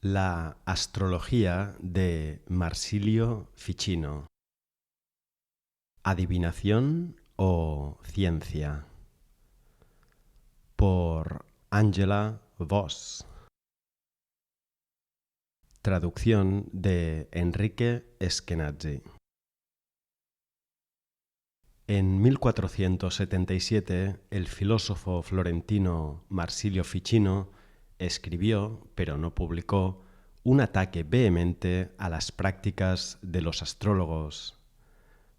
La astrología de Marsilio Ficino. ¿Adivinación o ciencia? Por Angela Voss. Traducción de Enrique Eskenazi. En 1477, el filósofo florentino Marsilio Ficino escribió, pero no publicó, un ataque vehemente a las prácticas de los astrólogos,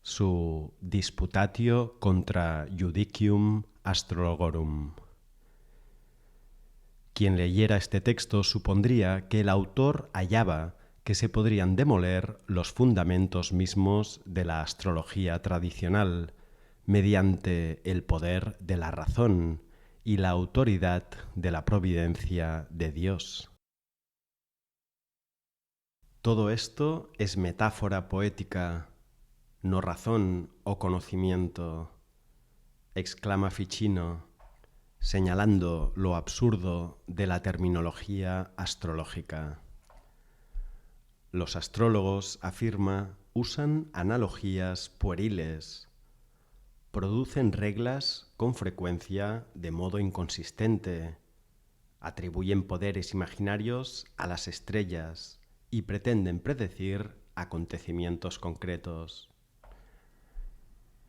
su Disputatio contra Judicium Astrologorum. Quien leyera este texto supondría que el autor hallaba que se podrían demoler los fundamentos mismos de la astrología tradicional mediante el poder de la razón y la autoridad de la providencia de Dios. Todo esto es metáfora poética, no razón o conocimiento, exclama Ficino, señalando lo absurdo de la terminología astrológica. Los astrólogos, afirma, usan analogías pueriles, producen reglas con frecuencia de modo inconsistente, atribuyen poderes imaginarios a las estrellas y pretenden predecir acontecimientos concretos.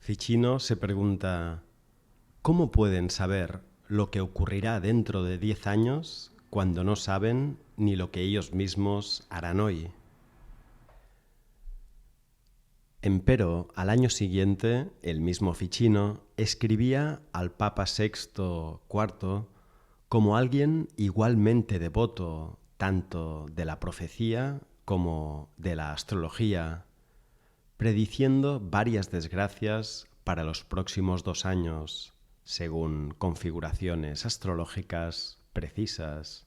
Ficino se pregunta: ¿cómo pueden saber lo que ocurrirá dentro de 10 años cuando no saben ni lo que ellos mismos harán hoy? Empero, al año siguiente, el mismo Ficino escribía al Papa Sexto IV como alguien igualmente devoto tanto de la profecía como de la astrología, prediciendo varias desgracias para los próximos 2 años, según configuraciones astrológicas precisas.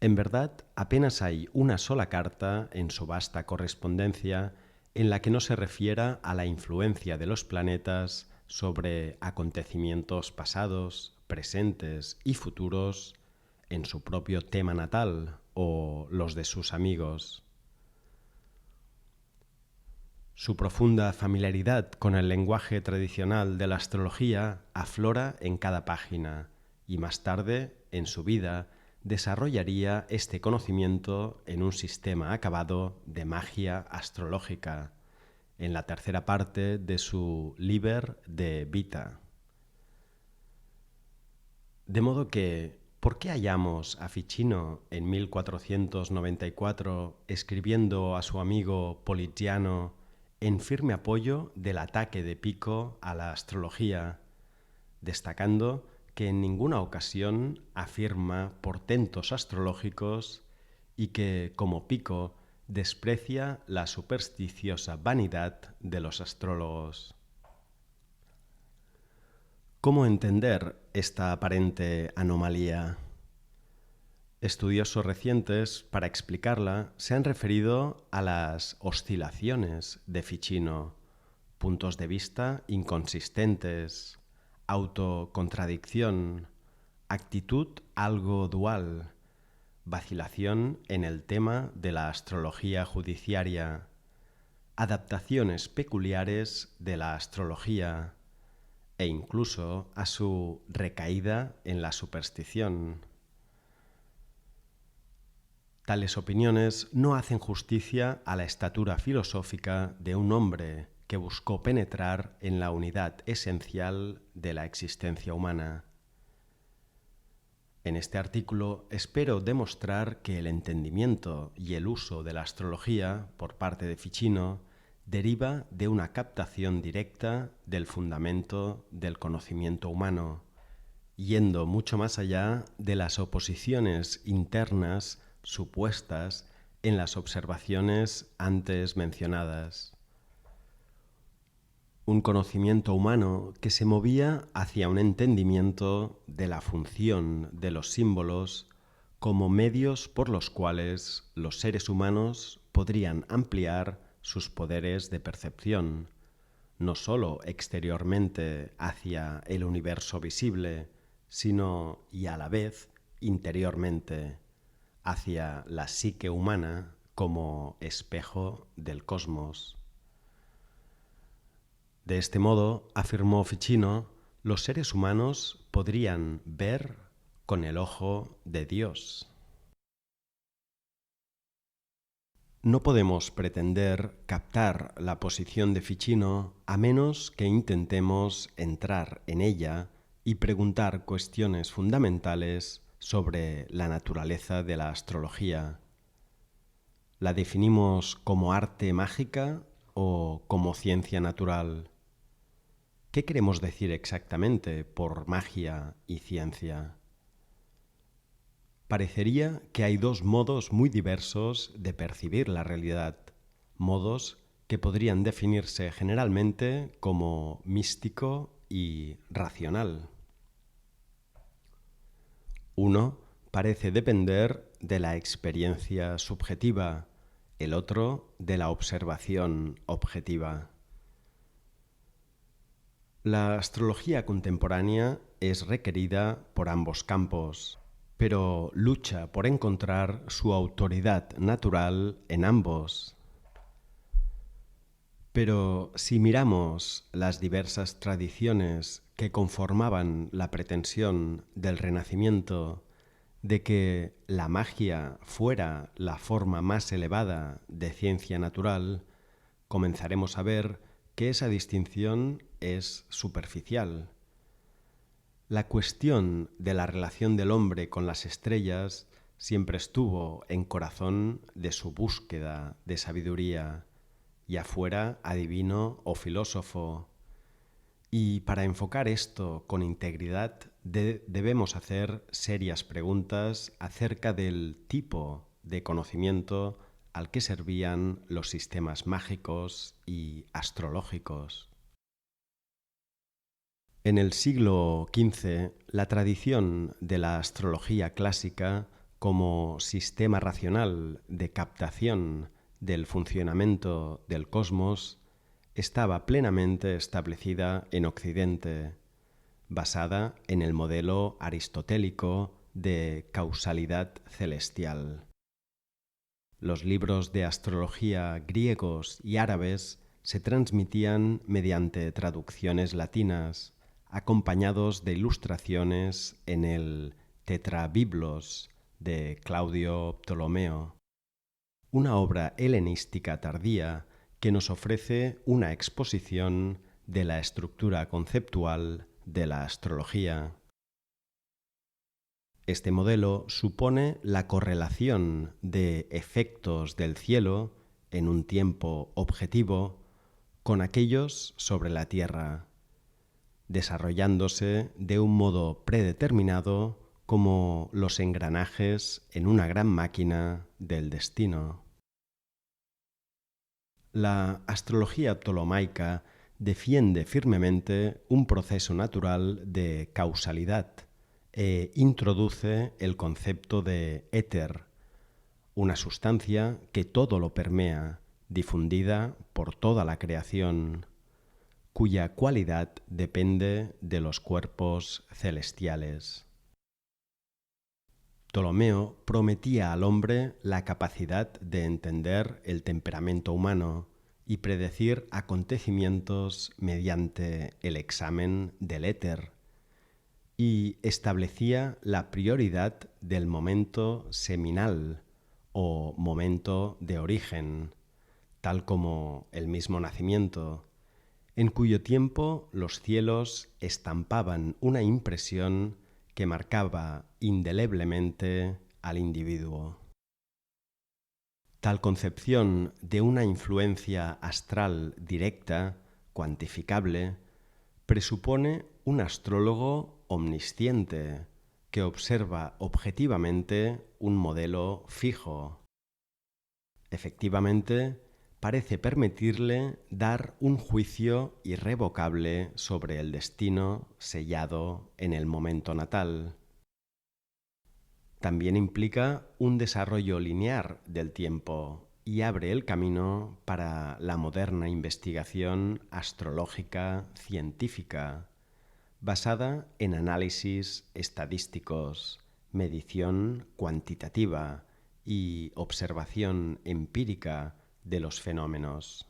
En verdad, apenas hay una sola carta en su vasta correspondencia en la que no se refiera a la influencia de los planetas sobre acontecimientos pasados, presentes y futuros en su propio tema natal o los de sus amigos. Su profunda familiaridad con el lenguaje tradicional de la astrología aflora en cada página y más tarde, en su vida, desarrollaría este conocimiento en un sistema acabado de magia astrológica, en la tercera parte de su Liber de Vita. De modo que, ¿por qué hallamos a Ficino en 1494 escribiendo a su amigo Politiano en firme apoyo del ataque de Pico a la astrología, destacando que en ninguna ocasión afirma portentos astrológicos y que, como Pico, desprecia la supersticiosa vanidad de los astrólogos? ¿Cómo entender esta aparente anomalía? Estudiosos recientes, para explicarla, se han referido a las oscilaciones de Ficino, puntos de vista inconsistentes, autocontradicción, actitud algo dual, vacilación en el tema de la astrología judiciaria, adaptaciones peculiares de la astrología e incluso a su recaída en la superstición. Tales opiniones no hacen justicia a la estatura filosófica de un hombre que buscó penetrar en la unidad esencial de la existencia humana. En este artículo espero demostrar que el entendimiento y el uso de la astrología por parte de Ficino deriva de una captación directa del fundamento del conocimiento humano, yendo mucho más allá de las oposiciones internas supuestas en las observaciones antes mencionadas. Un conocimiento humano que se movía hacia un entendimiento de la función de los símbolos como medios por los cuales los seres humanos podrían ampliar sus poderes de percepción, no sólo exteriormente hacia el universo visible, sino y a la vez interiormente, hacia la psique humana como espejo del cosmos. De este modo, afirmó Ficino, los seres humanos podrían ver con el ojo de Dios. No podemos pretender captar la posición de Ficino a menos que intentemos entrar en ella y preguntar cuestiones fundamentales sobre la naturaleza de la astrología. ¿La definimos como arte mágica o como ciencia natural? ¿Qué queremos decir exactamente por magia y ciencia? Parecería que hay dos modos muy diversos de percibir la realidad, modos que podrían definirse generalmente como místico y racional. Uno parece depender de la experiencia subjetiva, el otro de la observación objetiva. La astrología contemporánea es requerida por ambos campos, pero lucha por encontrar su autoridad natural en ambos. Pero si miramos las diversas tradiciones que conformaban la pretensión del Renacimiento de que la magia fuera la forma más elevada de ciencia natural, comenzaremos a ver que esa distinción es superficial. La cuestión de la relación del hombre con las estrellas siempre estuvo en corazón de su búsqueda de sabiduría, ya fuera adivino o filósofo. Y para enfocar esto con integridad debemos hacer serias preguntas acerca del tipo de conocimiento al que servían los sistemas mágicos y astrológicos. En el siglo XV, la tradición de la astrología clásica como sistema racional de captación del funcionamiento del cosmos estaba plenamente establecida en Occidente, basada en el modelo aristotélico de causalidad celestial. Los libros de astrología griegos y árabes se transmitían mediante traducciones latinas, acompañados de ilustraciones en el Tetrabiblos de Claudio Ptolomeo, una obra helenística tardía que nos ofrece una exposición de la estructura conceptual de la astrología. Este modelo supone la correlación de efectos del cielo en un tiempo objetivo con aquellos sobre la Tierra, desarrollándose de un modo predeterminado como los engranajes en una gran máquina del destino. La astrología ptolomaica defiende firmemente un proceso natural de causalidad e introduce el concepto de éter, una sustancia que todo lo permea, difundida por toda la creación, cuya cualidad depende de los cuerpos celestiales. Ptolomeo prometía al hombre la capacidad de entender el temperamento humano y predecir acontecimientos mediante el examen del éter, y establecía la prioridad del momento seminal o momento de origen, tal como el mismo nacimiento, en cuyo tiempo los cielos estampaban una impresión que marcaba indeleblemente al individuo. Tal concepción de una influencia astral directa, cuantificable, presupone un astrólogo omnisciente que observa objetivamente un modelo fijo. Efectivamente, parece permitirle dar un juicio irrevocable sobre el destino sellado en el momento natal. También implica un desarrollo lineal del tiempo y abre el camino para la moderna investigación astrológica científica, basada en análisis estadísticos, medición cuantitativa y observación empírica de los fenómenos.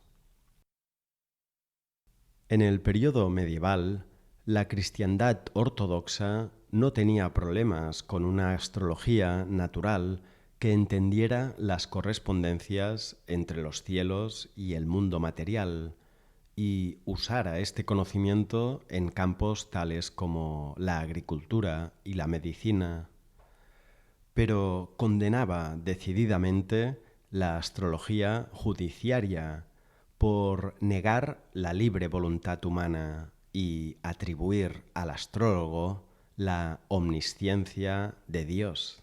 En el período medieval, la cristiandad ortodoxa no tenía problemas con una astrología natural que entendiera las correspondencias entre los cielos y el mundo material y usara este conocimiento en campos tales como la agricultura y la medicina, pero condenaba decididamente la astrología judiciaria por negar la libre voluntad humana y atribuir al astrólogo la omnisciencia de Dios.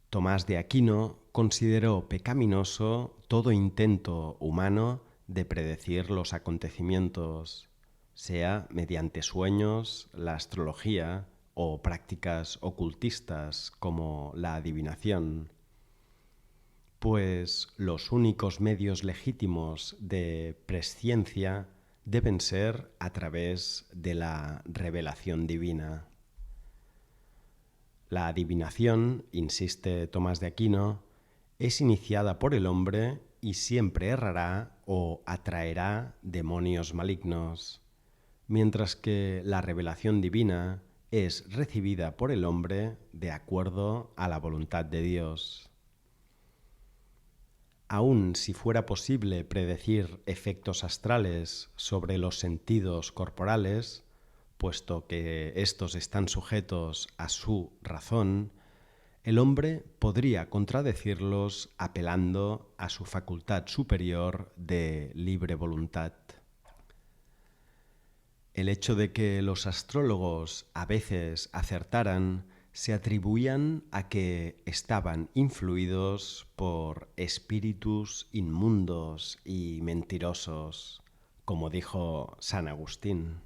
Tomás de Aquino consideró pecaminoso todo intento humano de predecir los acontecimientos, sea mediante sueños, la astrología o prácticas ocultistas como la adivinación, pues los únicos medios legítimos de presciencia deben ser a través de la revelación divina. La adivinación, insiste Tomás de Aquino, es iniciada por el hombre y siempre errará o atraerá demonios malignos, mientras que la revelación divina es recibida por el hombre de acuerdo a la voluntad de Dios. Aun si fuera posible predecir efectos astrales sobre los sentidos corporales, puesto que éstos están sujetos a su razón, el hombre podría contradecirlos apelando a su facultad superior de libre voluntad. El hecho de que los astrólogos a veces acertaran se atribuían a que estaban influidos por espíritus inmundos y mentirosos, como dijo San Agustín.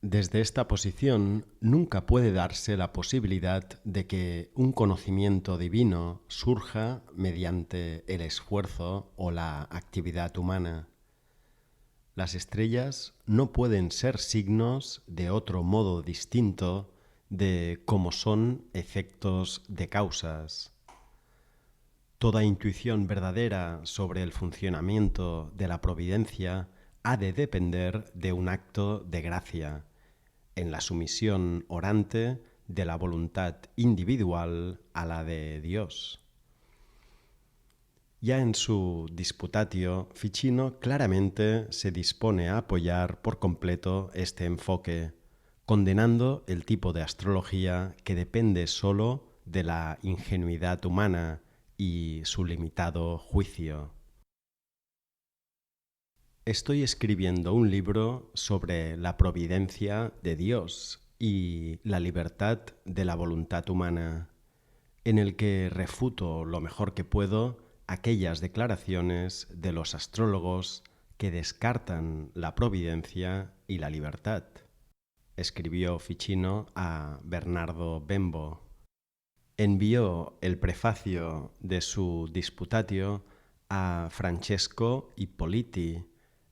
Desde esta posición nunca puede darse la posibilidad de que un conocimiento divino surja mediante el esfuerzo o la actividad humana. Las estrellas no pueden ser signos de otro modo distinto de cómo son efectos de causas. Toda intuición verdadera sobre el funcionamiento de la providencia ha de depender de un acto de gracia, en la sumisión orante de la voluntad individual a la de Dios. Ya en su Disputatio, Ficino claramente se dispone a apoyar por completo este enfoque, condenando el tipo de astrología que depende sólo de la ingenuidad humana y su limitado juicio. Estoy escribiendo un libro sobre la providencia de Dios y la libertad de la voluntad humana, en el que refuto lo mejor que puedo aquellas declaraciones de los astrólogos que descartan la providencia y la libertad, escribió Ficino a Bernardo Bembo. Envió el prefacio de su Disputatio a Francesco Ippoliti,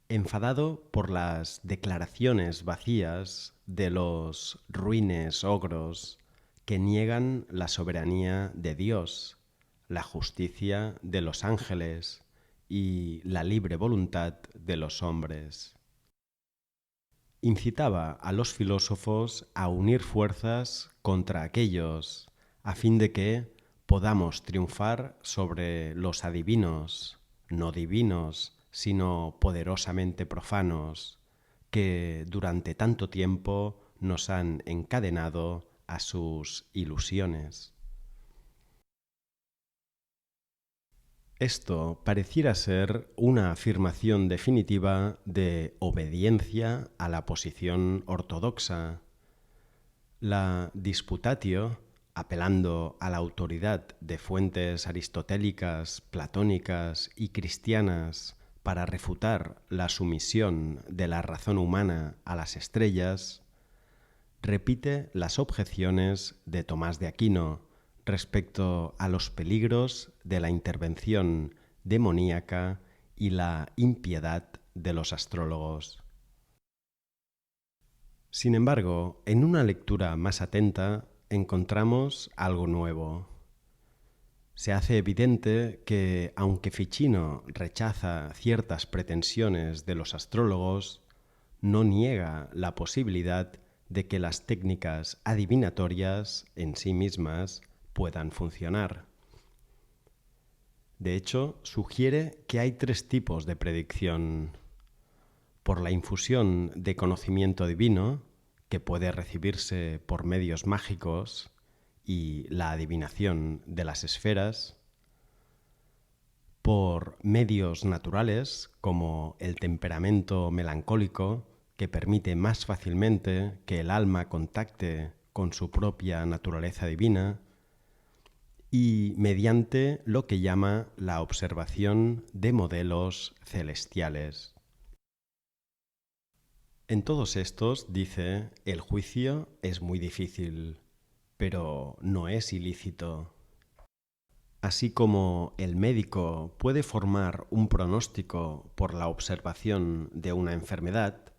enfadado por las declaraciones vacías de los ruines ogros que niegan la soberanía de Dios, la justicia de los ángeles y la libre voluntad de los hombres. Incitaba a los filósofos a unir fuerzas contra aquellos, a fin de que podamos triunfar sobre los adivinos, no divinos, sino poderosamente profanos, que durante tanto tiempo nos han encadenado a sus ilusiones. Esto pareciera ser una afirmación definitiva de obediencia a la posición ortodoxa. La Disputatio, apelando a la autoridad de fuentes aristotélicas, platónicas y cristianas para refutar la sumisión de la razón humana a las estrellas, repite las objeciones de Tomás de Aquino respecto a los peligros de la intervención demoníaca y la impiedad de los astrólogos. Sin embargo, en una lectura más atenta, encontramos algo nuevo. Se hace evidente que, aunque Ficino rechaza ciertas pretensiones de los astrólogos, no niega la posibilidad de que las técnicas adivinatorias en sí mismas puedan funcionar. De hecho, sugiere que hay tres tipos de predicción: por la infusión de conocimiento divino, que puede recibirse por medios mágicos, y la adivinación de las esferas; por medios naturales, como el temperamento melancólico, que permite más fácilmente que el alma contacte con su propia naturaleza divina; y mediante lo que llama la observación de modelos celestiales. En todos estos, dice, el juicio es muy difícil, pero no es ilícito. Así como el médico puede formar un pronóstico por la observación de una enfermedad,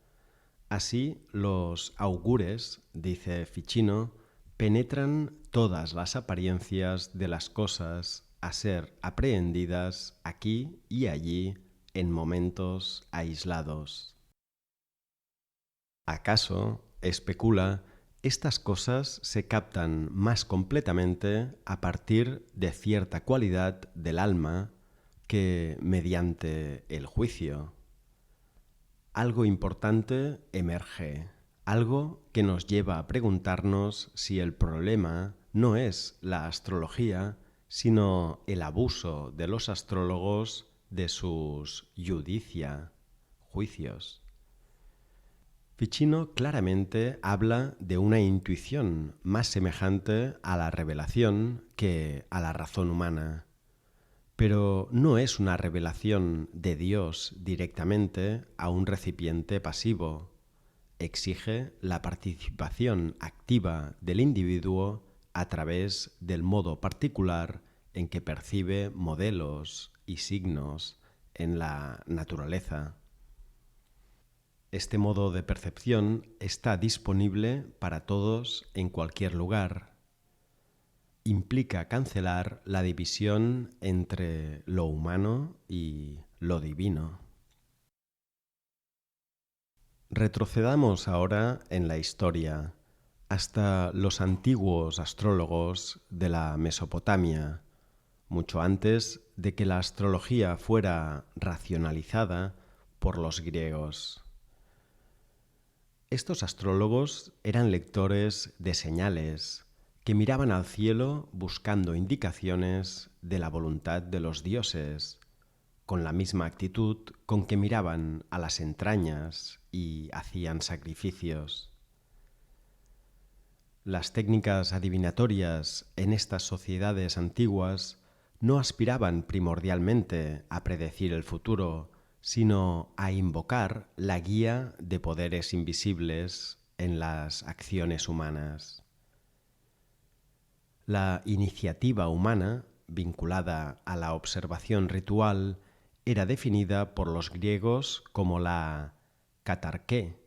así los augures, dice Ficino, penetran todas las apariencias de las cosas a ser aprehendidas aquí y allí en momentos aislados. ¿Acaso, especula, estas cosas se captan más completamente a partir de cierta cualidad del alma que mediante el juicio? Algo importante emerge, algo que nos lleva a preguntarnos si el problema no es la astrología, sino el abuso de los astrólogos de sus iudicia, juicios. Ficino claramente habla de una intuición más semejante a la revelación que a la razón humana, pero no es una revelación de Dios directamente a un recipiente pasivo. Exige la participación activa del individuo a través del modo particular en que percibe modelos y signos en la naturaleza. Este modo de percepción está disponible para todos en cualquier lugar. Implica cancelar la división entre lo humano y lo divino. Retrocedamos ahora en la historia hasta los antiguos astrólogos de la Mesopotamia, mucho antes de que la astrología fuera racionalizada por los griegos. Estos astrólogos eran lectores de señales que miraban al cielo buscando indicaciones de la voluntad de los dioses, con la misma actitud con que miraban a las entrañas y hacían sacrificios. Las técnicas adivinatorias en estas sociedades antiguas no aspiraban primordialmente a predecir el futuro, sino a invocar la guía de poderes invisibles en las acciones humanas. La iniciativa humana, vinculada a la observación ritual, era definida por los griegos como la catarqué,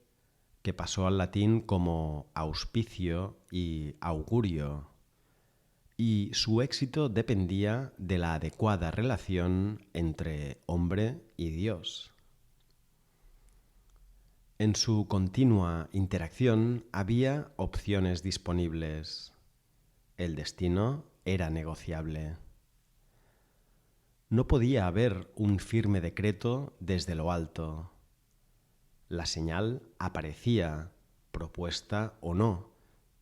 que pasó al latín como auspicio y augurio, y su éxito dependía de la adecuada relación entre hombre y Dios. En su continua interacción había opciones disponibles. El destino era negociable. No podía haber un firme decreto desde lo alto. La señal aparecía, propuesta o no,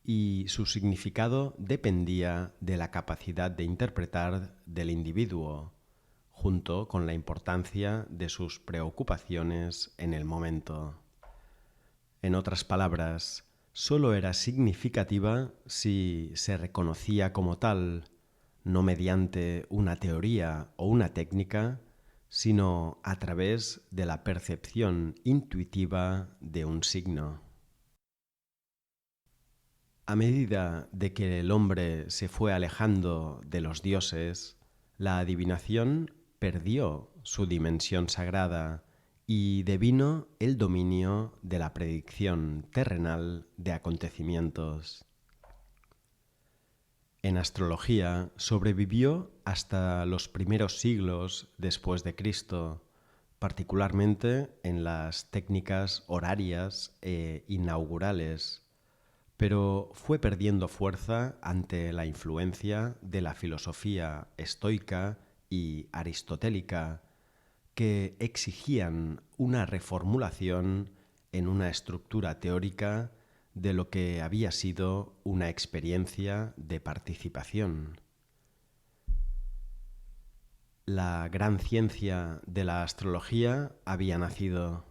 y su significado dependía de la capacidad de interpretar del individuo, junto con la importancia de sus preocupaciones en el momento. En otras palabras, sólo era significativa si se reconocía como tal, no mediante una teoría o una técnica, sino a través de la percepción intuitiva de un signo. A medida de que el hombre se fue alejando de los dioses, la adivinación perdió su dimensión sagrada y devino el dominio de la predicción terrenal de acontecimientos. En astrología sobrevivió hasta los primeros siglos después de Cristo, particularmente en las técnicas horarias e inaugurales, pero fue perdiendo fuerza ante la influencia de la filosofía estoica y aristotélica, que exigían una reformulación en una estructura teórica de lo que había sido una experiencia de participación. La gran ciencia de la astrología había nacido,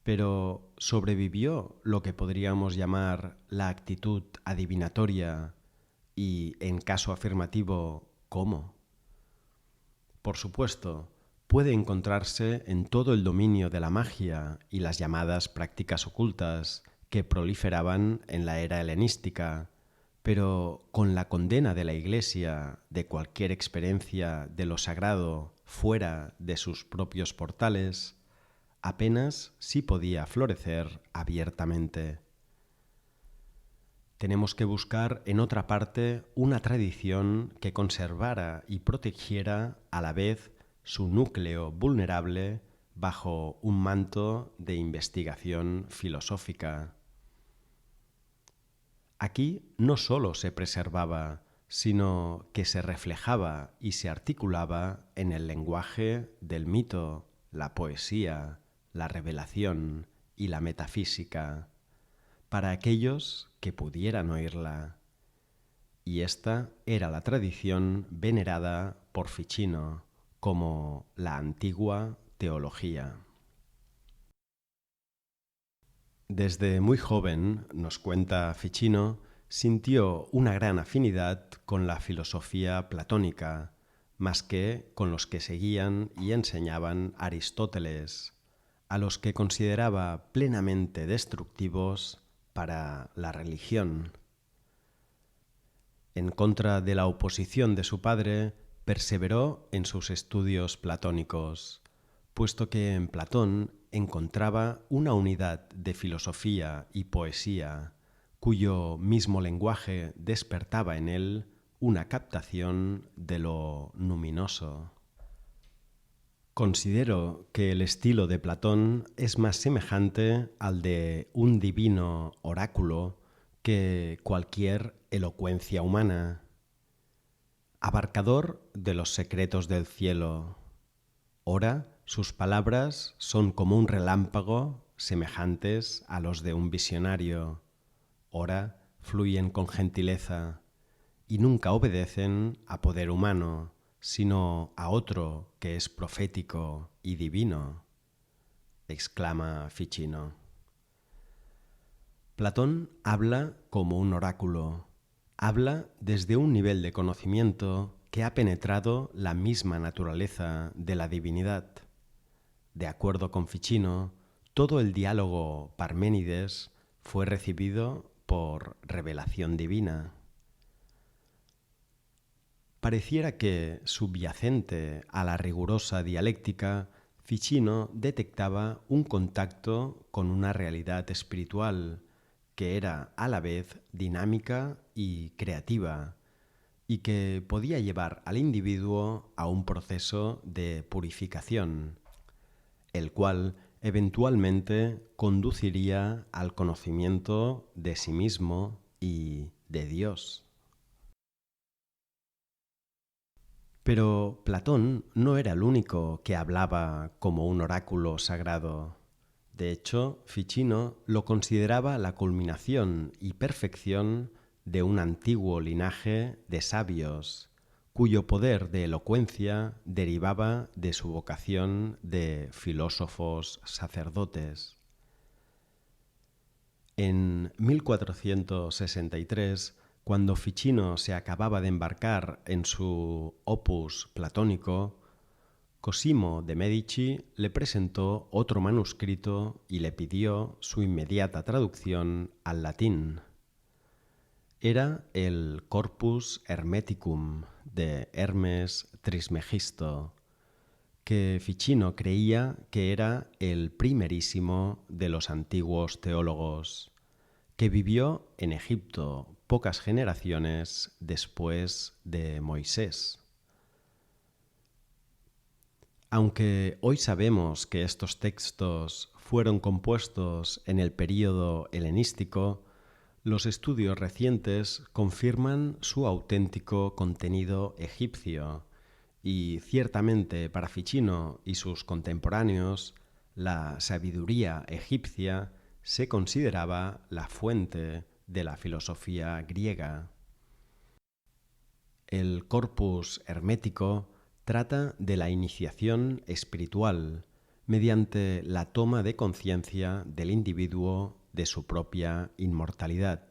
pero sobrevivió lo que podríamos llamar la actitud adivinatoria y, en caso afirmativo, ¿cómo? Por supuesto, puede encontrarse en todo el dominio de la magia y las llamadas prácticas ocultas que proliferaban en la era helenística, pero con la condena de la Iglesia de cualquier experiencia de lo sagrado fuera de sus propios portales, apenas sí podía florecer abiertamente. Tenemos que buscar en otra parte una tradición que conservara y protegiera a la vez su núcleo vulnerable bajo un manto de investigación filosófica. Aquí no solo se preservaba, sino que se reflejaba y se articulaba en el lenguaje del mito, la poesía, la revelación y la metafísica, para aquellos que pudieran oírla. Y esta era la tradición venerada por Ficino como la antigua teología. Desde muy joven, nos cuenta Ficino, sintió una gran afinidad con la filosofía platónica, más que con los que seguían y enseñaban Aristóteles, a los que consideraba plenamente destructivos para la religión. En contra de la oposición de su padre, perseveró en sus estudios platónicos, puesto que en Platón encontraba una unidad de filosofía y poesía, cuyo mismo lenguaje despertaba en él una captación de lo luminoso. Considero que el estilo de Platón es más semejante al de un divino oráculo que cualquier elocuencia humana, abarcador de los secretos del cielo. Ora, sus palabras son como un relámpago, semejantes a los de un visionario. Ora, fluyen con gentileza y nunca obedecen a poder humano, sino a otro que es profético y divino, exclama Ficino. Platón habla como un oráculo, habla desde un nivel de conocimiento que ha penetrado la misma naturaleza de la divinidad. De acuerdo con Ficino, todo el diálogo Parménides fue recibido por revelación divina. Pareciera que, subyacente a la rigurosa dialéctica, Ficino detectaba un contacto con una realidad espiritual que era a la vez dinámica y creativa, y que podía llevar al individuo a un proceso de purificación, el cual eventualmente conduciría al conocimiento de sí mismo y de Dios. Pero Platón no era el único que hablaba como un oráculo sagrado. De hecho, Ficino lo consideraba la culminación y perfección de un antiguo linaje de sabios, cuyo poder de elocuencia derivaba de su vocación de filósofos sacerdotes. En 1463, cuando Ficino se acababa de embarcar en su opus platónico, Cosimo de Medici le presentó otro manuscrito y le pidió su inmediata traducción al latín. Era el Corpus Hermeticum de Hermes Trismegisto, que Ficino creía que era el primerísimo de los antiguos teólogos, que vivió en Egipto pocas generaciones después de Moisés. Aunque hoy sabemos que estos textos fueron compuestos en el período helenístico, los estudios recientes confirman su auténtico contenido egipcio y ciertamente para Ficino y sus contemporáneos la sabiduría egipcia se consideraba la fuente de la filosofía griega. El corpus hermético trata de la iniciación espiritual mediante la toma de conciencia del individuo de su propia inmortalidad.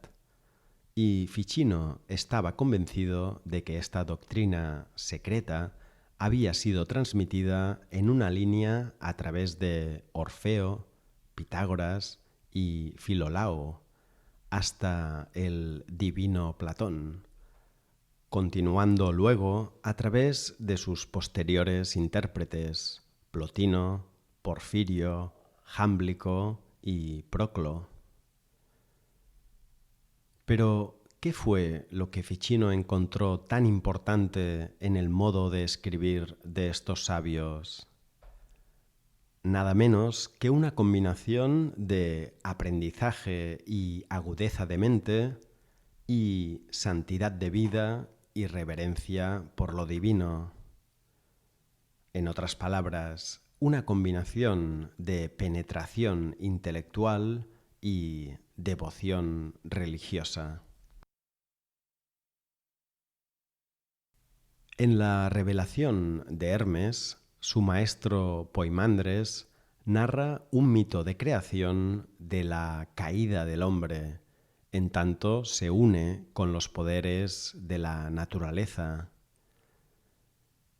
Y Ficino estaba convencido de que esta doctrina secreta había sido transmitida en una línea a través de Orfeo, Pitágoras y Filolao, hasta el divino Platón, continuando luego a través de sus posteriores intérpretes, Plotino, Porfirio, Jámblico y Proclo. Pero, ¿qué fue lo que Ficino encontró tan importante en el modo de escribir de estos sabios? Nada menos que una combinación de aprendizaje y agudeza de mente y santidad de vida y reverencia por lo divino. En otras palabras, una combinación de penetración intelectual y devoción religiosa. En la revelación de Hermes, su maestro Poimandres narra un mito de creación de la caída del hombre, en tanto se une con los poderes de la naturaleza.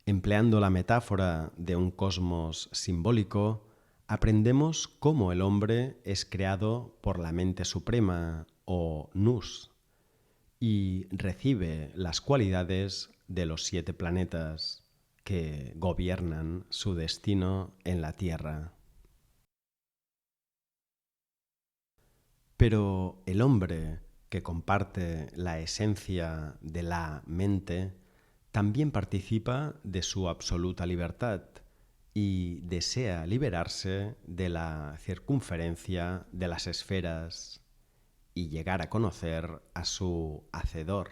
Empleando la metáfora de un cosmos simbólico, aprendemos cómo el hombre es creado por la mente suprema, o Nous, y recibe las cualidades de los 7 planetas que gobiernan su destino en la Tierra. Pero el hombre, que comparte la esencia de la mente, también participa de su absoluta libertad y desea liberarse de la circunferencia de las esferas y llegar a conocer a su Hacedor.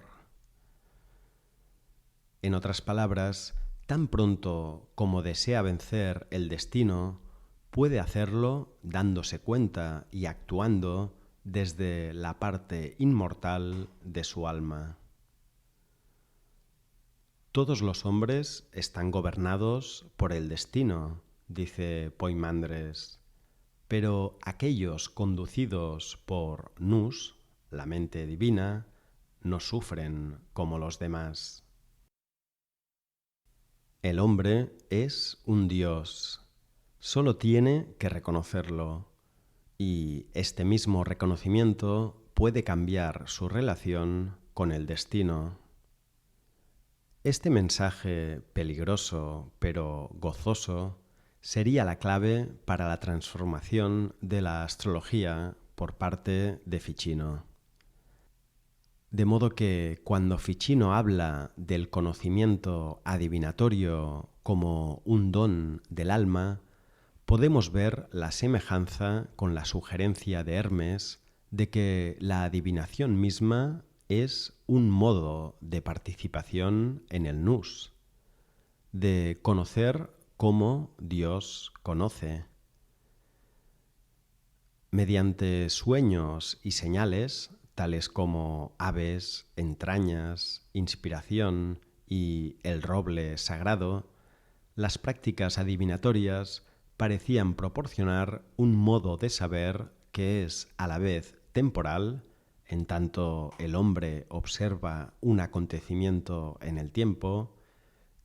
En otras palabras, tan pronto como desea vencer el destino, puede hacerlo dándose cuenta y actuando desde la parte inmortal de su alma. Todos los hombres están gobernados por el destino, dice Poimandres, pero aquellos conducidos por Nous, la mente divina, no sufren como los demás. El hombre es un Dios, solo tiene que reconocerlo, y este mismo reconocimiento puede cambiar su relación con el destino. Este mensaje peligroso pero gozoso sería la clave para la transformación de la astrología por parte de Ficino. De modo que cuando Ficino habla del conocimiento adivinatorio como un don del alma, podemos ver la semejanza con la sugerencia de Hermes de que la adivinación misma es un modo de participación en el Nous, de conocer cómo Dios conoce. Mediante sueños y señales, tales como aves, entrañas, inspiración y el roble sagrado, las prácticas adivinatorias parecían proporcionar un modo de saber que es a la vez temporal, en tanto el hombre observa un acontecimiento en el tiempo,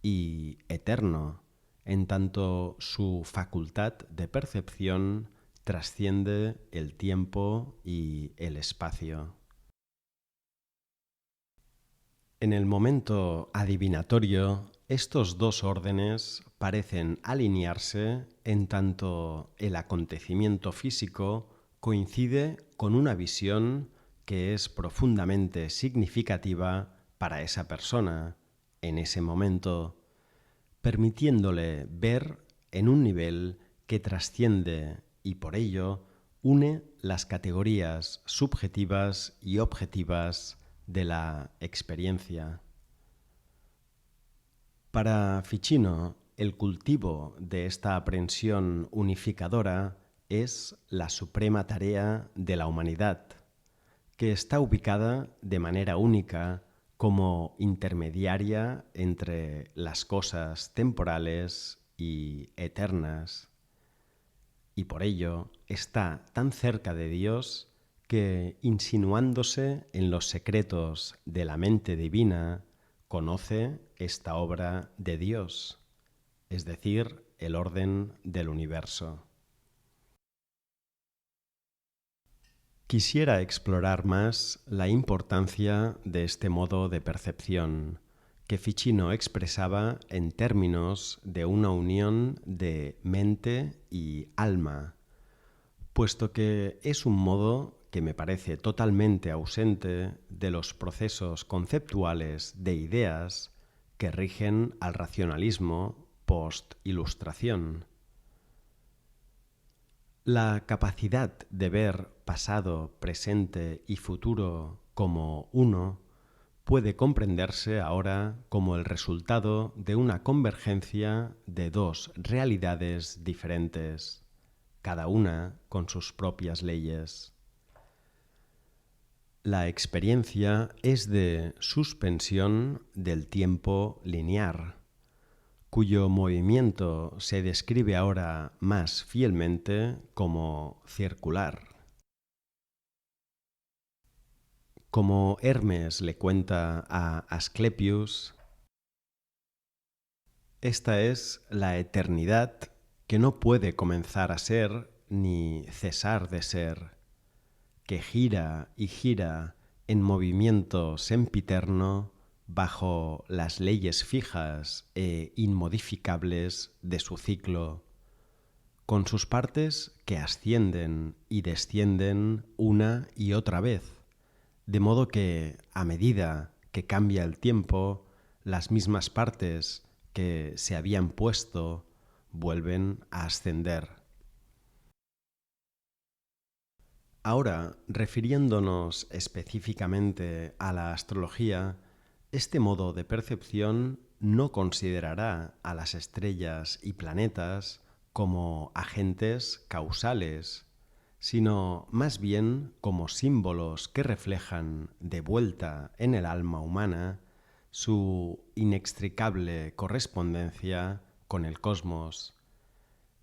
y eterno, en tanto su facultad de percepción trasciende el tiempo y el espacio. En el momento adivinatorio, estos dos órdenes parecen alinearse en tanto el acontecimiento físico coincide con una visión que es profundamente significativa para esa persona en ese momento, permitiéndole ver en un nivel que trasciende y por ello une las categorías subjetivas y objetivas de la experiencia. Para Ficino, el cultivo de esta aprehensión unificadora es la suprema tarea de la humanidad, que está ubicada de manera única como intermediaria entre las cosas temporales y eternas, y por ello está tan cerca de Dios que, insinuándose en los secretos de la mente divina, conoce esta obra de Dios, es decir, el orden del universo. Quisiera explorar más la importancia de este modo de percepción que Ficino expresaba en términos de una unión de mente y alma, puesto que es un modo que me parece totalmente ausente de los procesos conceptuales de ideas que rigen al racionalismo post-ilustración. La capacidad de ver pasado, presente y futuro como uno puede comprenderse ahora como el resultado de una convergencia de dos realidades diferentes, cada una con sus propias leyes. La experiencia es de suspensión del tiempo lineal, cuyo movimiento se describe ahora más fielmente como circular. Como Hermes le cuenta a Asclepius, esta es la eternidad que no puede comenzar a ser ni cesar de ser, que gira y gira en movimiento sempiterno bajo las leyes fijas e inmodificables de su ciclo, con sus partes que ascienden y descienden una y otra vez, de modo que, a medida que cambia el tiempo, las mismas partes que se habían puesto vuelven a ascender. Ahora, refiriéndonos específicamente a la astrología, este modo de percepción no considerará a las estrellas y planetas como agentes causales, sino más bien como símbolos que reflejan de vuelta en el alma humana su inextricable correspondencia con el cosmos,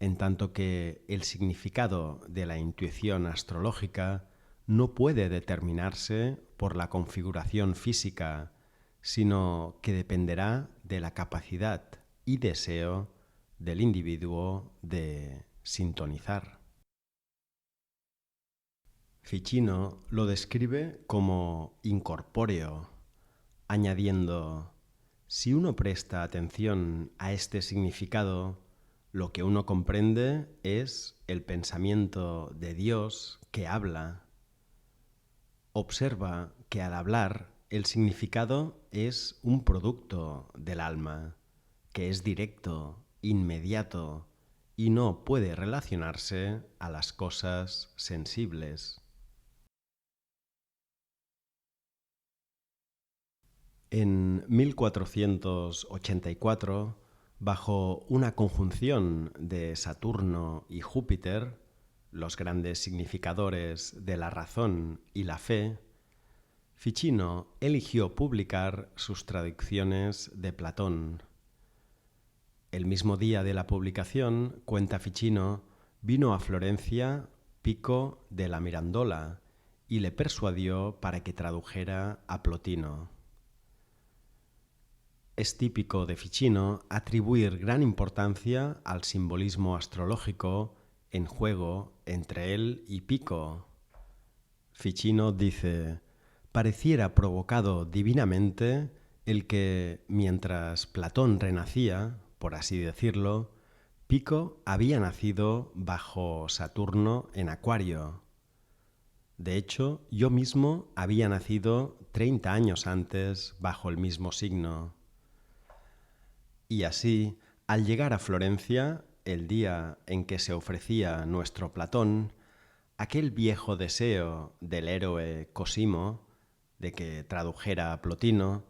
en tanto que el significado de la intuición astrológica no puede determinarse por la configuración física, sino que dependerá de la capacidad y deseo del individuo de sintonizar. Ficino lo describe como incorpóreo, añadiendo: si uno presta atención a este significado, lo que uno comprende es el pensamiento de Dios que habla. Observa que al hablar el significado es un producto del alma, que es directo, inmediato y no puede relacionarse a las cosas sensibles. En 1484, bajo una conjunción de Saturno y Júpiter, los grandes significadores de la razón y la fe, Ficino eligió publicar sus traducciones de Platón. El mismo día de la publicación, cuenta Ficino, vino a Florencia Pico de la Mirandola y le persuadió para que tradujera a Plotino. Es típico de Ficino atribuir gran importancia al simbolismo astrológico en juego entre él y Pico. Ficino dice: pareciera provocado divinamente el que, mientras Platón renacía, por así decirlo, Pico había nacido bajo Saturno en Acuario. De hecho, yo mismo había nacido 30 años antes bajo el mismo signo. Y así, al llegar a Florencia, el día en que se ofrecía nuestro Platón, aquel viejo deseo del héroe Cosimo de que tradujera a Plotino,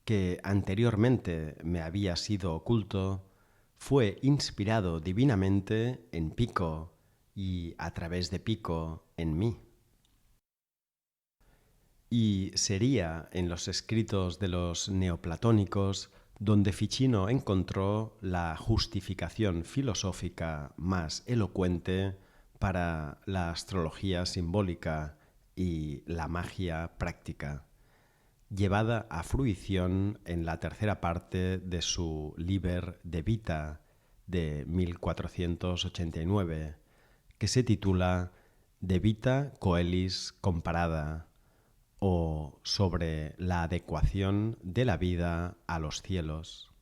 que anteriormente me había sido oculto, fue inspirado divinamente en Pico y a través de Pico en mí. Y sería en los escritos de los neoplatónicos donde Ficino encontró la justificación filosófica más elocuente para la astrología simbólica y la magia práctica, llevada a fruición en la tercera parte de su Liber de Vita de 1489, que se titula De Vita Coelis Comparada, o sobre la adecuación de la vida a los cielos.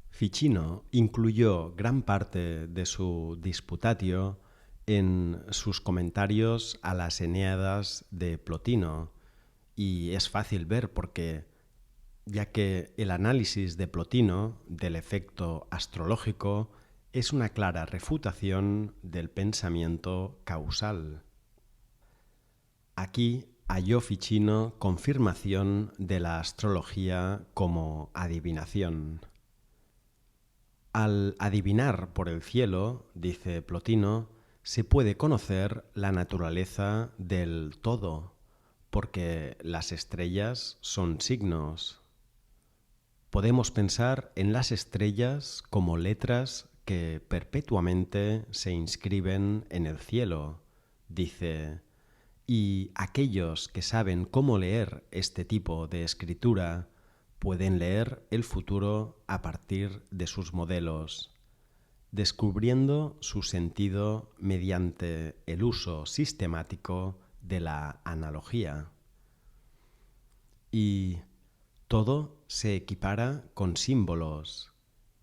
Ficino incluyó gran parte de su Disputatio en sus comentarios a las Eneadas de Plotino, y es fácil ver por qué, ya que el análisis de Plotino del efecto astrológico es una clara refutación del pensamiento causal. Aquí halló Ficino confirmación de la astrología como adivinación. Al adivinar por el cielo, dice Plotino, se puede conocer la naturaleza del todo, porque las estrellas son signos. Podemos pensar en las estrellas como letras que perpetuamente se inscriben en el cielo, dice, y aquellos que saben cómo leer este tipo de escritura pueden leer el futuro a partir de sus modelos, descubriendo su sentido mediante el uso sistemático de la analogía. Y todo se equipara con símbolos.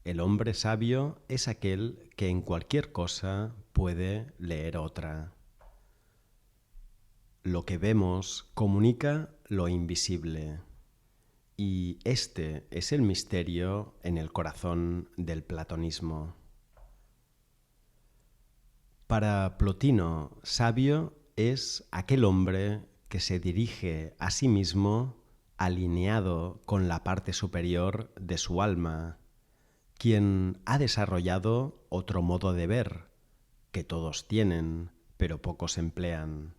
El hombre sabio es aquel que en cualquier cosa puede leer otra. Lo que vemos comunica lo invisible, y este es el misterio en el corazón del platonismo. Para Plotino, sabio es aquel hombre que se dirige a sí mismo alineado con la parte superior de su alma, quien ha desarrollado otro modo de ver, que todos tienen, pero pocos emplean.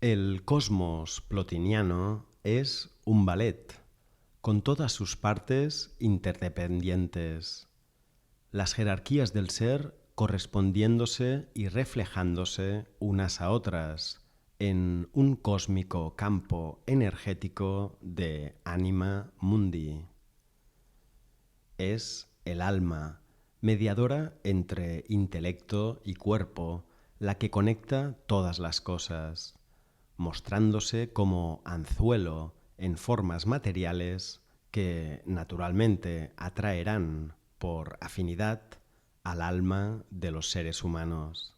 El cosmos plotiniano es un ballet, con todas sus partes interdependientes, las jerarquías del ser correspondiéndose y reflejándose unas a otras en un cósmico campo energético de anima mundi. Es el alma, mediadora entre intelecto y cuerpo, la que conecta todas las cosas, mostrándose como anzuelo en formas materiales que naturalmente atraerán por afinidad al alma de los seres humanos.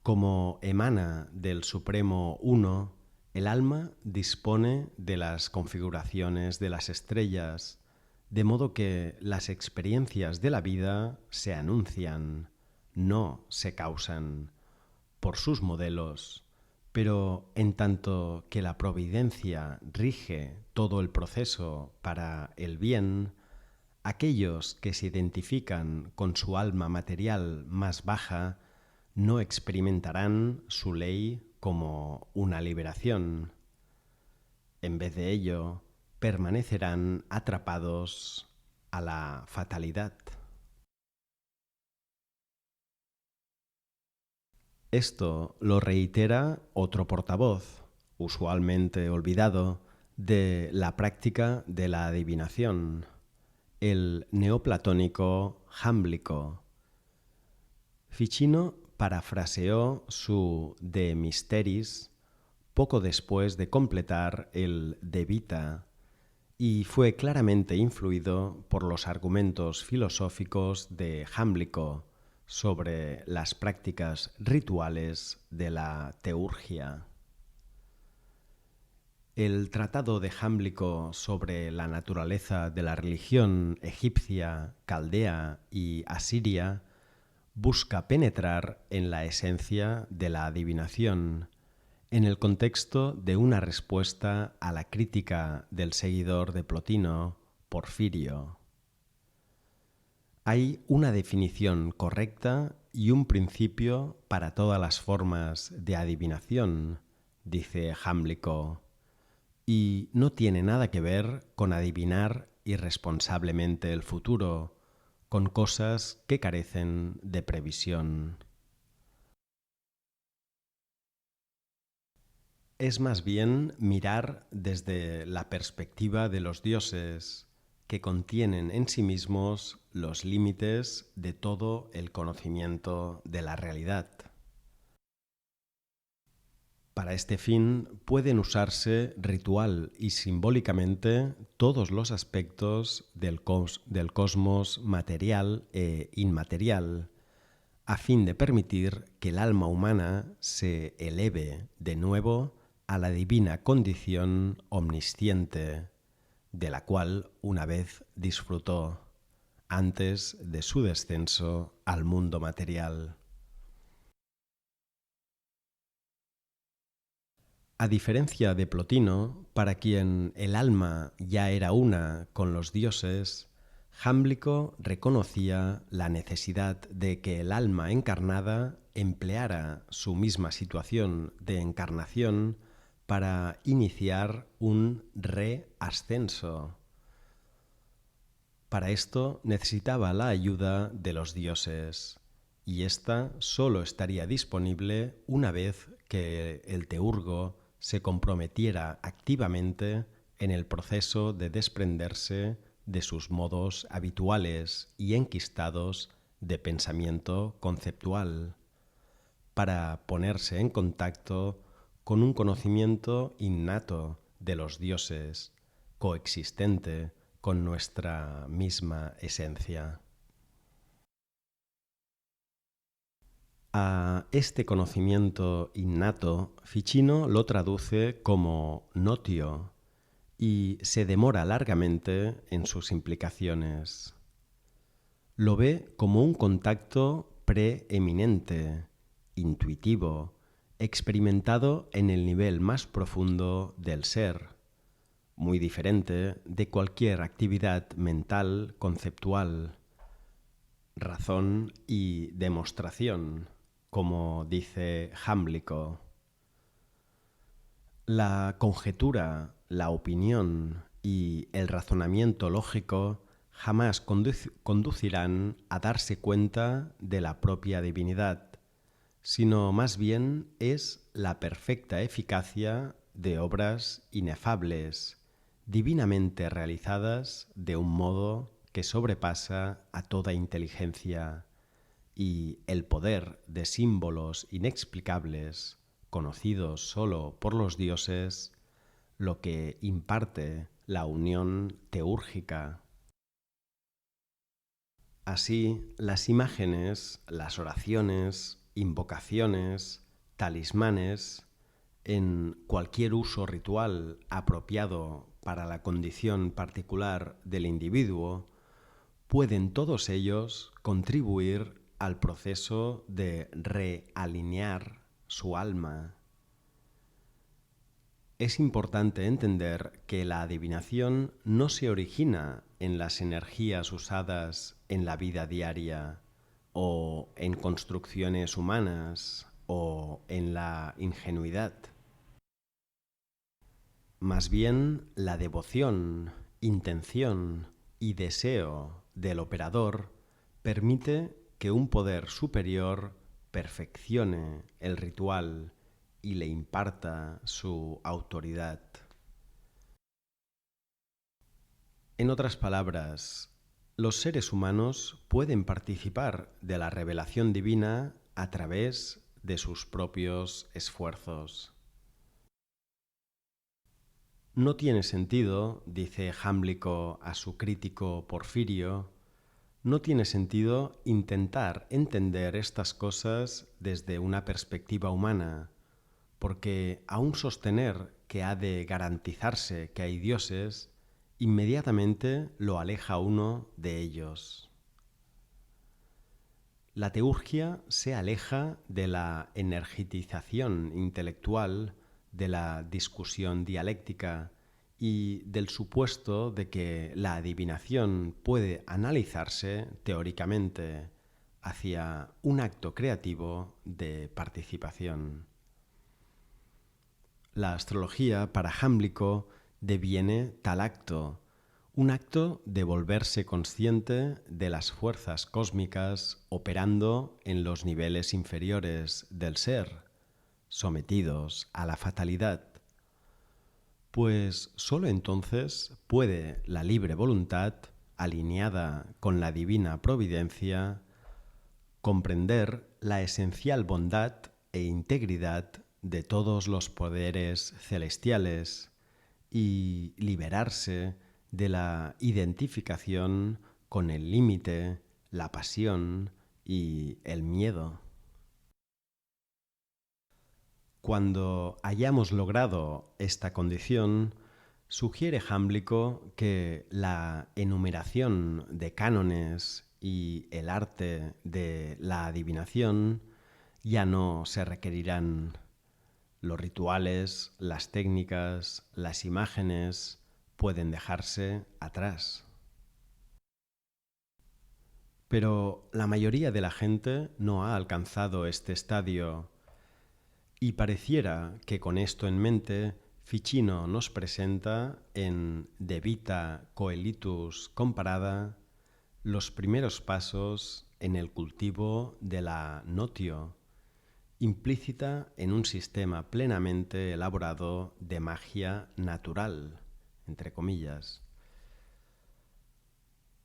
Como emana del Supremo Uno, el alma dispone de las configuraciones de las estrellas, de modo que las experiencias de la vida se anuncian, no se causan, por sus modelos, pero en tanto que la providencia rige todo el proceso para el bien, aquellos que se identifican con su alma material más baja no experimentarán su ley como una liberación. En vez de ello, permanecerán atrapados a la fatalidad. Esto lo reitera otro portavoz, usualmente olvidado, de la práctica de la adivinación, el neoplatónico Jámblico. Ficino parafraseó su De Mysteris poco después de completar el De Vita, y fue claramente influido por los argumentos filosóficos de Jámblico sobre las prácticas rituales de la teurgia. El tratado de Jámblico sobre la naturaleza de la religión egipcia, caldea y asiria busca penetrar en la esencia de la adivinación, en el contexto de una respuesta a la crítica del seguidor de Plotino, Porfirio. Hay una definición correcta y un principio para todas las formas de adivinación, dice Jámblico, y no tiene nada que ver con adivinar irresponsablemente el futuro, con cosas que carecen de previsión. Es más bien mirar desde la perspectiva de los dioses, que contienen en sí mismos los límites de todo el conocimiento de la realidad. Para este fin pueden usarse ritual y simbólicamente todos los aspectos del cosmos material e inmaterial, a fin de permitir que el alma humana se eleve de nuevo a la divina condición omnisciente, de la cual una vez disfrutó antes de su descenso al mundo material. A diferencia de Plotino, para quien el alma ya era una con los dioses, Jámblico reconocía la necesidad de que el alma encarnada empleara su misma situación de encarnación para iniciar un reascenso. Para esto necesitaba la ayuda de los dioses, y ésta sólo estaría disponible una vez que el teurgo se comprometiera activamente en el proceso de desprenderse de sus modos habituales y enquistados de pensamiento conceptual, para ponerse en contacto con un conocimiento innato de los dioses, coexistente con nuestra misma esencia. A este conocimiento innato, Ficino lo traduce como notio y se demora largamente en sus implicaciones. Lo ve como un contacto preeminente, intuitivo, experimentado en el nivel más profundo del ser, muy diferente de cualquier actividad mental conceptual, razón y demostración, como dice Jámblico. La conjetura, la opinión y el razonamiento lógico jamás conducirán a darse cuenta de la propia divinidad, sino más bien es la perfecta eficacia de obras inefables, divinamente realizadas de un modo que sobrepasa a toda inteligencia, y el poder de símbolos inexplicables, conocidos sólo por los dioses, lo que imparte la unión teúrgica. Así, las imágenes, las oraciones, invocaciones, talismanes, en cualquier uso ritual apropiado para la condición particular del individuo, pueden todos ellos contribuir al proceso de realinear su alma. Es importante entender que la adivinación no se origina en las energías usadas en la vida diaria o en construcciones humanas o en la ingenuidad. Más bien, la devoción, intención y deseo del operador permite que un poder superior perfeccione el ritual y le imparta su autoridad. En otras palabras, los seres humanos pueden participar de la revelación divina a través de sus propios esfuerzos. No tiene sentido, dice Jámblico a su crítico Porfirio, no tiene sentido intentar entender estas cosas desde una perspectiva humana, porque aún sostener que ha de garantizarse que hay dioses, inmediatamente lo aleja uno de ellos. La teurgia se aleja de la energetización intelectual, de la discusión dialéctica y del supuesto de que la adivinación puede analizarse teóricamente hacia un acto creativo de participación. La astrología para Jámblico deviene tal acto, un acto de volverse consciente de las fuerzas cósmicas operando en los niveles inferiores del ser, sometidos a la fatalidad. Pues sólo entonces puede la libre voluntad, alineada con la divina providencia, comprender la esencial bondad e integridad de todos los poderes celestiales y liberarse de la identificación con el límite, la pasión y el miedo. Cuando hayamos logrado esta condición, sugiere Jámblico que la enumeración de cánones y el arte de la adivinación ya no se requerirán. Los rituales, las técnicas, las imágenes pueden dejarse atrás. Pero la mayoría de la gente no ha alcanzado este estadio y pareciera que con esto en mente Ficino nos presenta en De Vita Coelitus Comparada los primeros pasos en el cultivo de la notio, implícita en un sistema plenamente elaborado de magia natural, entre comillas.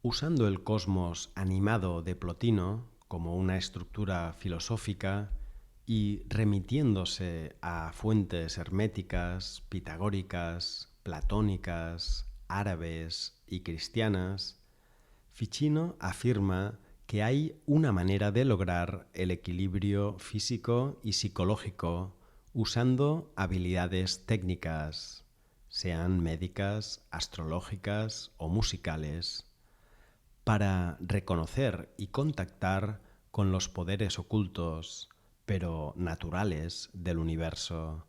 Usando el cosmos animado de Plotino como una estructura filosófica y remitiéndose a fuentes herméticas, pitagóricas, platónicas, árabes y cristianas, Ficino afirma que hay una manera de lograr el equilibrio físico y psicológico usando habilidades técnicas, sean médicas, astrológicas o musicales, para reconocer y contactar con los poderes ocultos, pero naturales del universo,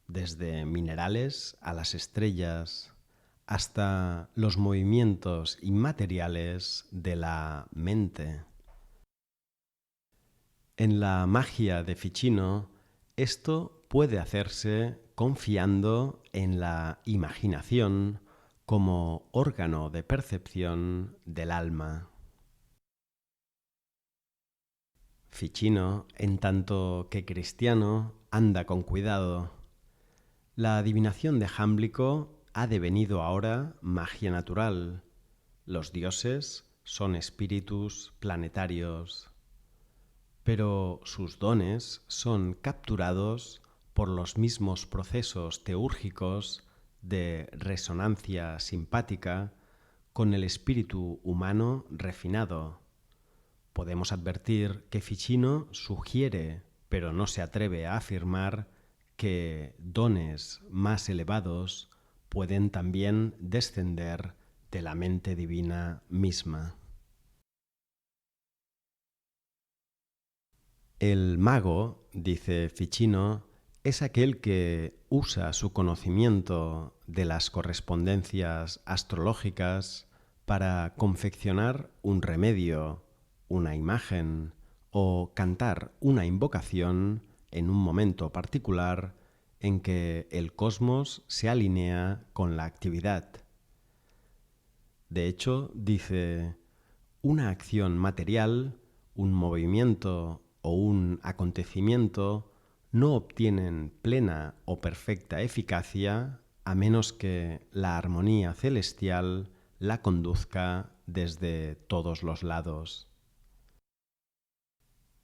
desde minerales a las estrellas, hasta los movimientos inmateriales de la mente. En la magia de Ficino, esto puede hacerse confiando en la imaginación como órgano de percepción del alma. Ficino, en tanto que cristiano, anda con cuidado. La adivinación de Jámblico ha devenido ahora magia natural. Los dioses son espíritus planetarios, pero sus dones son capturados por los mismos procesos teúrgicos de resonancia simpática con el espíritu humano refinado. Podemos advertir que Ficino sugiere, pero no se atreve a afirmar, que dones más elevados pueden también descender de la mente divina misma. El mago, dice Ficino, es aquel que usa su conocimiento de las correspondencias astrológicas para confeccionar un remedio, una imagen o cantar una invocación en un momento particular en que el cosmos se alinea con la actividad. De hecho, dice, una acción material, un movimiento o un acontecimiento no obtienen plena o perfecta eficacia a menos que la armonía celestial la conduzca desde todos los lados.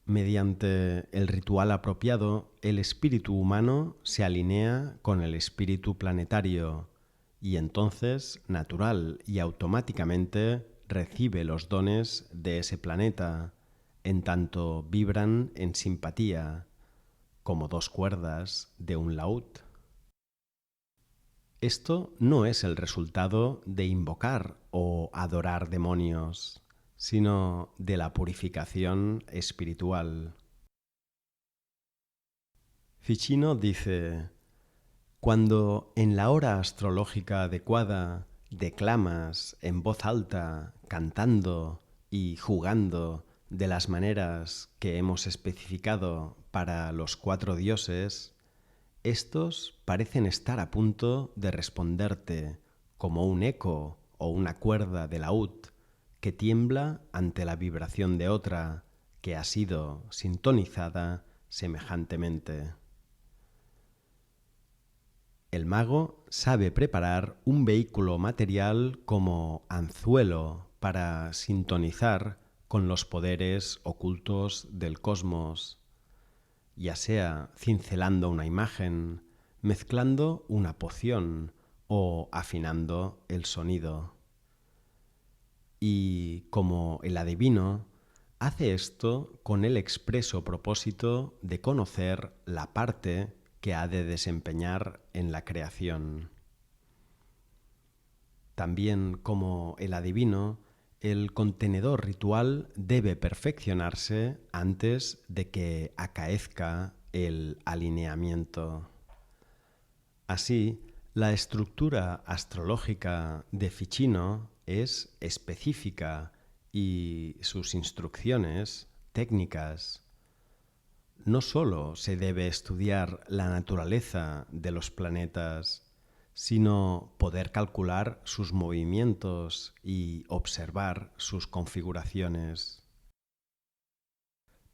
Mediante el ritual apropiado, el espíritu humano se alinea con el espíritu planetario y entonces, natural y automáticamente, recibe los dones de ese planeta, en tanto vibran en simpatía, como dos cuerdas de un laúd. Esto no es el resultado de invocar o adorar demonios, sino de la purificación espiritual. Ficino dice: cuando en la hora astrológica adecuada declamas en voz alta, cantando y jugando de las maneras que hemos especificado para los 4 dioses, estos parecen estar a punto de responderte como un eco o una cuerda de laúd que tiembla ante la vibración de otra que ha sido sintonizada semejantemente. El mago sabe preparar un vehículo material como anzuelo para sintonizar con los poderes ocultos del cosmos, ya sea cincelando una imagen, mezclando una poción o afinando el sonido. Y como el adivino, hace esto con el expreso propósito de conocer la parte que ha de desempeñar en la creación. También como el adivino, el contenedor ritual debe perfeccionarse antes de que acaezca el alineamiento. Así, la estructura astrológica de Ficino es específica y sus instrucciones técnicas. No solo se debe estudiar la naturaleza de los planetas, sino poder calcular sus movimientos y observar sus configuraciones.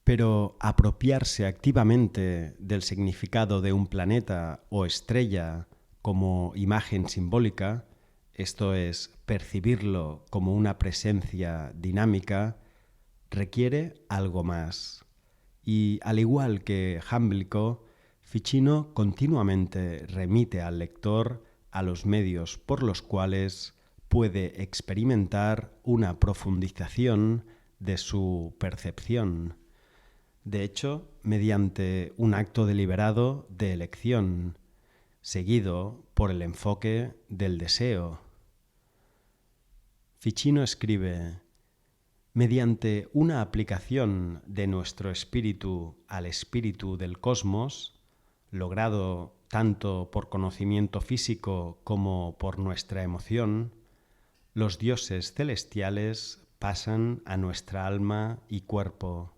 Pero apropiarse activamente del significado de un planeta o estrella como imagen simbólica, esto es, percibirlo como una presencia dinámica, requiere algo más. Y al igual que Jámblico, Ficino continuamente remite al lector a los medios por los cuales puede experimentar una profundización de su percepción. De hecho, mediante un acto deliberado de elección, seguido por el enfoque del deseo. Ficino escribe: mediante una aplicación de nuestro espíritu al espíritu del cosmos, logrado tanto por conocimiento físico como por nuestra emoción, los dioses celestiales pasan a nuestra alma y cuerpo.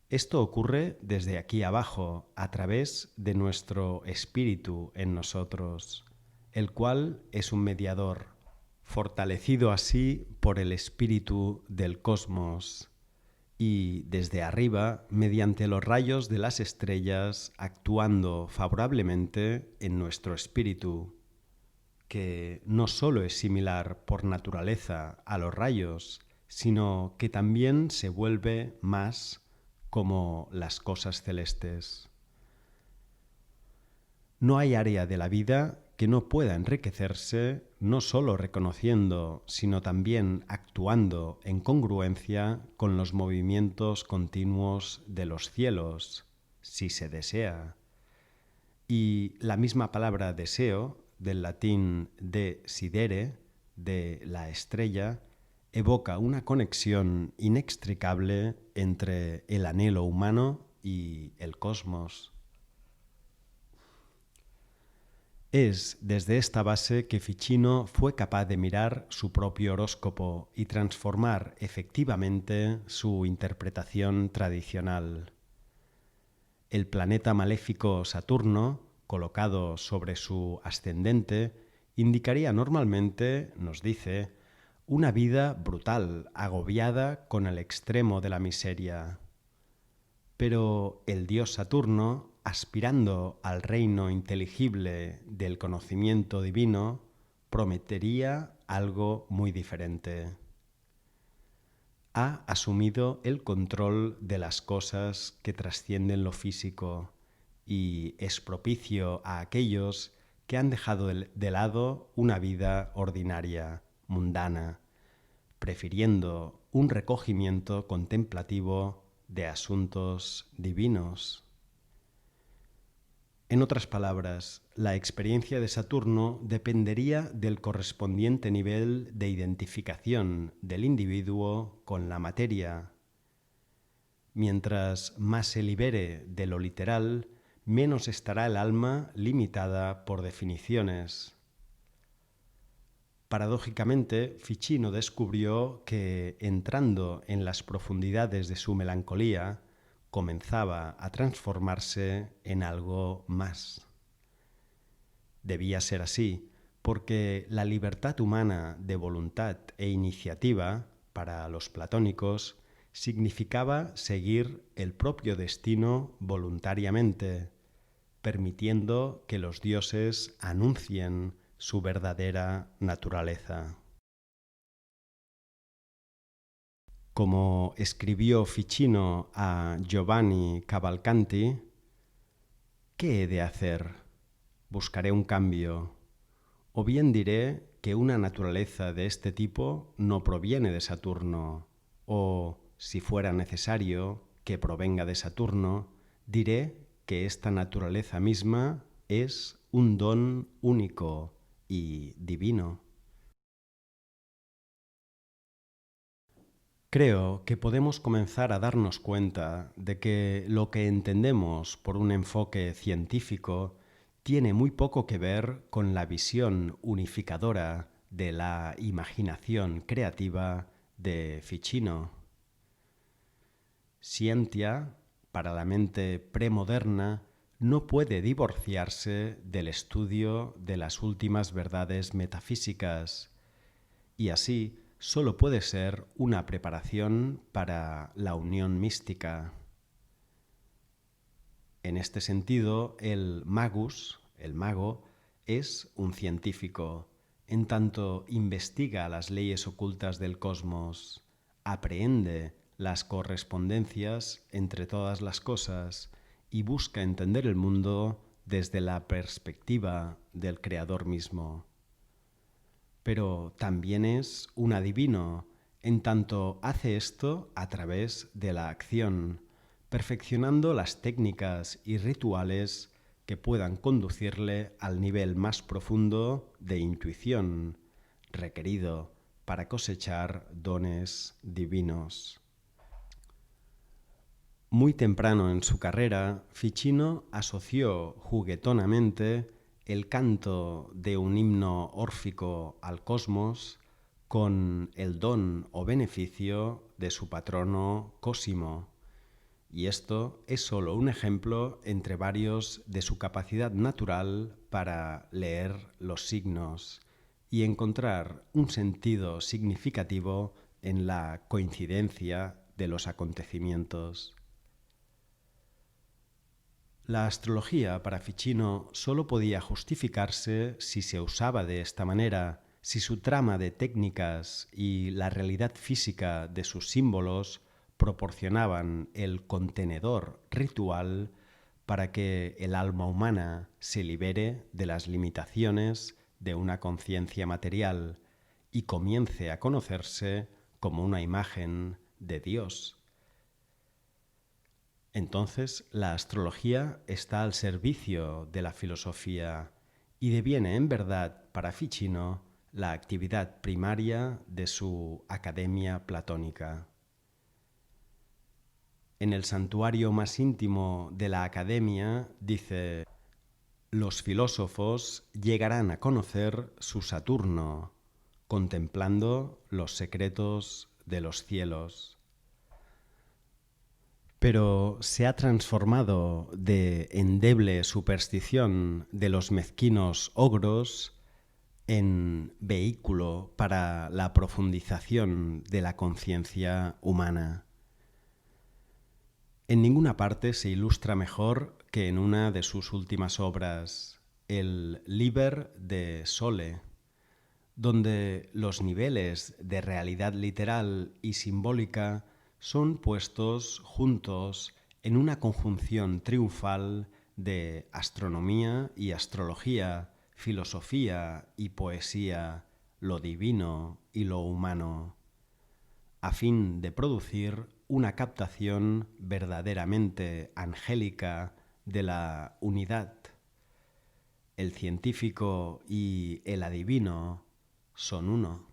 Esto ocurre desde aquí abajo, a través de nuestro espíritu en nosotros, el cual es un mediador, fortalecido así por el espíritu del cosmos, y desde arriba, mediante los rayos de las estrellas, actuando favorablemente en nuestro espíritu, que no solo es similar por naturaleza a los rayos, sino que también se vuelve más como las cosas celestes. No hay área de la vida que no pueda enriquecerse no solo reconociendo, sino también actuando en congruencia con los movimientos continuos de los cielos, si se desea. Y la misma palabra deseo, del latín desidere, de la estrella, evoca una conexión inextricable entre el anhelo humano y el cosmos. Es desde esta base que Ficino fue capaz de mirar su propio horóscopo y transformar efectivamente su interpretación tradicional. El planeta maléfico Saturno, colocado sobre su ascendente, indicaría normalmente, nos dice, una vida brutal, agobiada con el extremo de la miseria. Pero el dios Saturno, aspirando al reino inteligible del conocimiento divino, prometería algo muy diferente. ha asumido el control de las cosas que trascienden lo físico y es propicio a aquellos que han dejado de lado una vida ordinaria, mundana, prefiriendo un recogimiento contemplativo de asuntos divinos. En otras palabras, la experiencia de Saturno dependería del correspondiente nivel de identificación del individuo con la materia. Mientras más se libere de lo literal, menos estará el alma limitada por definiciones. Paradójicamente, Ficino descubrió que, entrando en las profundidades de su melancolía, comenzaba a transformarse en algo más. Debía ser así, porque la libertad humana de voluntad e iniciativa, para los platónicos, significaba seguir el propio destino voluntariamente, permitiendo que los dioses anuncien su verdadera naturaleza. Como escribió Ficino a Giovanni Cavalcanti, ¿qué he de hacer? Buscaré un cambio. O bien diré que una naturaleza de este tipo no proviene de Saturno, o, si fuera necesario que provenga de Saturno, diré que esta naturaleza misma es un don único y divino. Creo que podemos comenzar a darnos cuenta de que lo que entendemos por un enfoque científico tiene muy poco que ver con la visión unificadora de la imaginación creativa de Ficino. Scientia, para la mente premoderna, no puede divorciarse del estudio de las últimas verdades metafísicas y así solo puede ser una preparación para la unión mística. En este sentido, el magus, el mago, es un científico, en tanto investiga las leyes ocultas del cosmos, aprehende las correspondencias entre todas las cosas y busca entender el mundo desde la perspectiva del Creador mismo. Pero también es un adivino, en tanto hace esto a través de la acción, perfeccionando las técnicas y rituales que puedan conducirle al nivel más profundo de intuición requerido para cosechar dones divinos. Muy temprano en su carrera, Ficino asoció juguetonamente el canto de un himno órfico al cosmos con el don o beneficio de su patrono Cosimo, y esto es solo un ejemplo entre varios de su capacidad natural para leer los signos y encontrar un sentido significativo en la coincidencia de los acontecimientos. La astrología para Ficino solo podía justificarse si se usaba de esta manera, si su trama de técnicas y la realidad física de sus símbolos proporcionaban el contenedor ritual para que el alma humana se libere de las limitaciones de una conciencia material y comience a conocerse como una imagen de Dios. Entonces, la astrología está al servicio de la filosofía y deviene en verdad para Ficino la actividad primaria de su academia platónica. En el santuario más íntimo de la academia dice: los filósofos llegarán a conocer su Saturno, contemplando los secretos de los cielos. Pero se ha transformado de endeble superstición de los mezquinos ogros en vehículo para la profundización de la conciencia humana. En ninguna parte se ilustra mejor que en una de sus últimas obras, el Liber de Sole, donde los niveles de realidad literal y simbólica son puestos juntos en una conjunción triunfal de astronomía y astrología, filosofía y poesía, lo divino y lo humano, a fin de producir una captación verdaderamente angélica de la unidad. El científico y el adivino son uno.